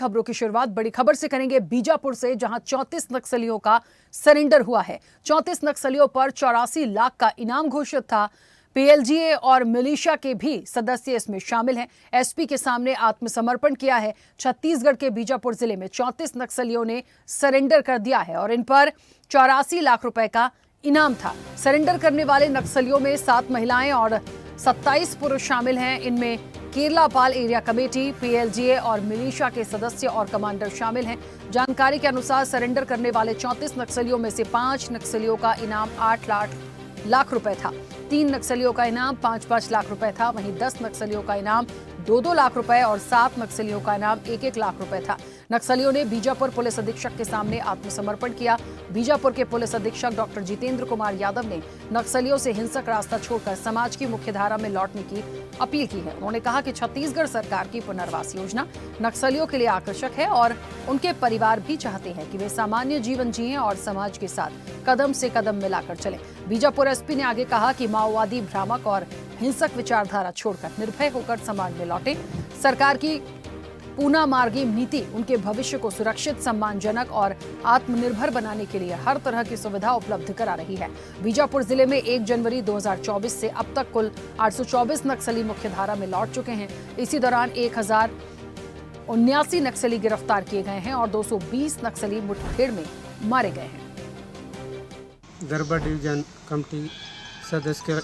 खबरों की शुरुआत बड़ी खबर से करेंगे, बीजापुर से, जहां 34 नक्सलियों का सरेंडर हुआ है। 34 नक्सलियों पर 84 लाख का इनाम घोषित था। पीएलजीए और मिलिशिया के भी सदस्य इसमें शामिल हैं। एसपी के सामने आत्मसमर्पण किया है। छत्तीसगढ़ के बीजापुर जिले में 34 नक्सलियों ने सरेंडर कर दिया है और इन पर 84 लाख रुपए का इनाम था। सरेंडर करने वाले नक्सलियों में 7 महिलाएं और 27 पुरुष शामिल हैं। इनमें केरलापाल एरिया कमेटी, पीएलजीए और मिलिशिया के सदस्य और कमांडर शामिल हैं। जानकारी के अनुसार सरेंडर करने वाले 34 नक्सलियों में से 5 नक्सलियों का इनाम 8 लाख रुपए था। 3 नक्सलियों का इनाम 5-5 लाख रुपए था। वहीं 10 नक्सलियों का इनाम 2-2 लाख रुपए और 7 नक्सलियों का इनाम 1-1 लाख रुपए था। नक्सलियों ने बीजापुर पुलिस अधीक्षक के सामने आत्मसमर्पण किया। बीजापुर के पुलिस अधीक्षक डॉक्टर जितेंद्र कुमार यादव ने नक्सलियों से हिंसक रास्ता छोड़कर समाज की मुख्यधारा में लौटने की अपील की है। उन्होंने कहा कि छत्तीसगढ़ सरकार की पुनर्वास योजना नक्सलियों के लिए आकर्षक है और उनके परिवार भी चाहते हैं कि वे सामान्य जीवन जिएं और समाज के साथ कदम से कदम मिलाकर चलें। बीजापुर एसपी ने आगे कहा कि माओवादी भ्रामक और हिंसक विचारधारा छोड़कर निर्भय होकर समाज में लौटे। सरकार की पूना मार्गी नीति उनके भविष्य को सुरक्षित, सम्मानजनक और आत्मनिर्भर बनाने के लिए हर तरह की सुविधा उपलब्ध करा रही है। बीजापुर जिले में 1 जनवरी 2024 से अब तक कुल 824 नक्सली मुख्यधारा में लौट चुके हैं। इसी दौरान 1079 नक्सली गिरफ्तार किए गए हैं और 220 नक्सली मुठभेड़ में मारे गए हैं। दरबा डिवीजन कमेटी सदस्य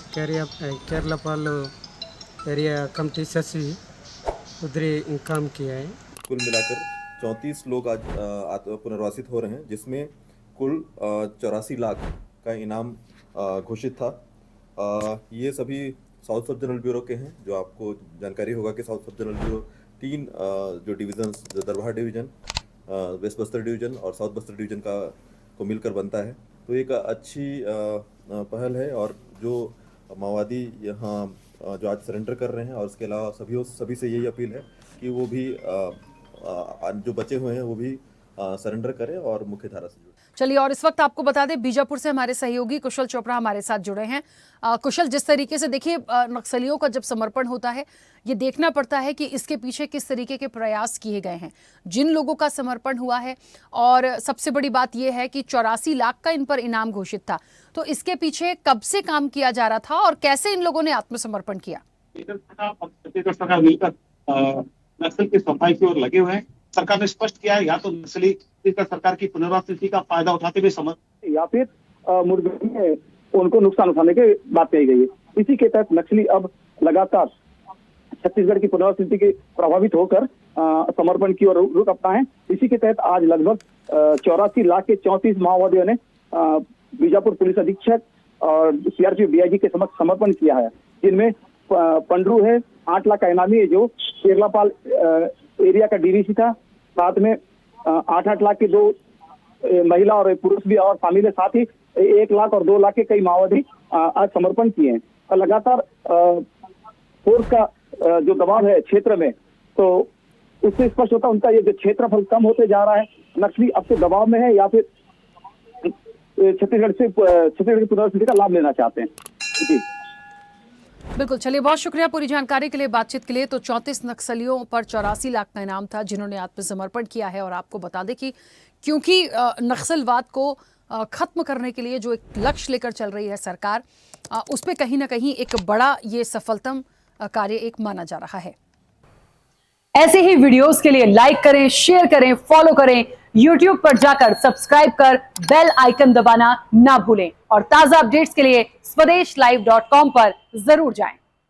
केरलापाल एरिया कमेटी सचिव उधरी काम किया है। कुल मिलाकर 34 लोग आज पुनर्वासित हो रहे हैं, जिसमें कुल 84 लाख का इनाम घोषित था। ये सभी साउथ सब जनरल ब्यूरो के हैं। जो आपको जानकारी होगा कि साउथ सब जनरल ब्यूरो 3 जो divisions, Darbha division, west Bastar division और साउथ बस्तर डिवीजन को मिलकर बनता है। तो एक अच्छी पहल है और जो माओवादी यहाँ जो आज सरेंडर कर रहे हैं और उसके अलावा सभी से यही अपील है कि वो भी जो बचे हुए हैं वो भी सरेंडर करें और मुख्य धारा से जुड़े। चलिए, और इस वक्त आपको बता दें, बीजापुर से हमारे सहयोगी कुशल चोपड़ा हमारे साथ जुड़े हैं। कुशल, जिस तरीके से देखिए नक्सलियों का जब समर्पण होता है, ये देखना पड़ता है कि इसके पीछे किस तरीके के प्रयास किए गए हैं। जिन लोगों का समर्पण हुआ है, और सबसे बड़ी बात यह है कि 84 लाख का इन पर इनाम घोषित था, तो इसके पीछे कब से काम किया जा रहा था और कैसे इन लोगों ने आत्मसमर्पण किया? छत्तीसगढ़ सरकार मिलकर नक्सल की सफाई की ओर लगे हुए हैं। सरकार ने स्पष्ट किया है, या तो नक्सली छत्तीसगढ़ सरकार की पुनर्वास नीति का फायदा उठाते हुए समझ, या फिर मुठभेड़ में उनको नुकसान उठाने की बात कही गई है। इसी के तहत नक्सली अब लगातार छत्तीसगढ़ की पुनर्वास नीति के प्रभावित होकर समर्पण की ओर रुख अपना है। इसी के तहत आज लगभग 84 लाख के 34 माओवादियों ने बीजापुर पुलिस अधीक्षक और सीआरपीएफ डीआईजी के समक्ष समर्पण किया है, जिनमें पंडरू है, 8 लाख का इनामी है जो केरलापाल एरिया का डीवीसी था। साथ में 8-8 लाख के 2 महिला और पुरुष भी और शामिल है। साथ ही 1 लाख और 2 लाख के कई माओवादी आज समर्पण किए हैं। और लगातार फोर्स का जो दबाव है क्षेत्र में, तो उससे स्पष्ट होता है उनका ये जो क्षेत्रफल कम होते जा रहा है। नक्सली अब से दबाव में है या फिर छत्तीसगढ़ की पुनर्वास नीति का लाभ लेना चाहते हैं। जी बिल्कुल, चलिए, बहुत शुक्रिया पूरी जानकारी के लिए, बातचीत के लिए। तो 34 नक्सलियों पर 84 लाख का इनाम था जिन्होंने आत्मसमर्पण किया है। और आपको बता दें कि क्योंकि नक्सलवाद को खत्म करने के लिए जो एक लक्ष्य लेकर चल रही है सरकार, उस पर कहीं ना कहीं एक बड़ा ये सफलतम कार्य एक माना जा रहा है। ऐसे ही वीडियोस के लिए लाइक करें, शेयर करें, फॉलो करें। YouTube पर जाकर सब्सक्राइब कर बेल आइकन दबाना ना भूलें और ताजा अपडेट्स के लिए स्वदेशलाइव.com पर जरूर जाएं।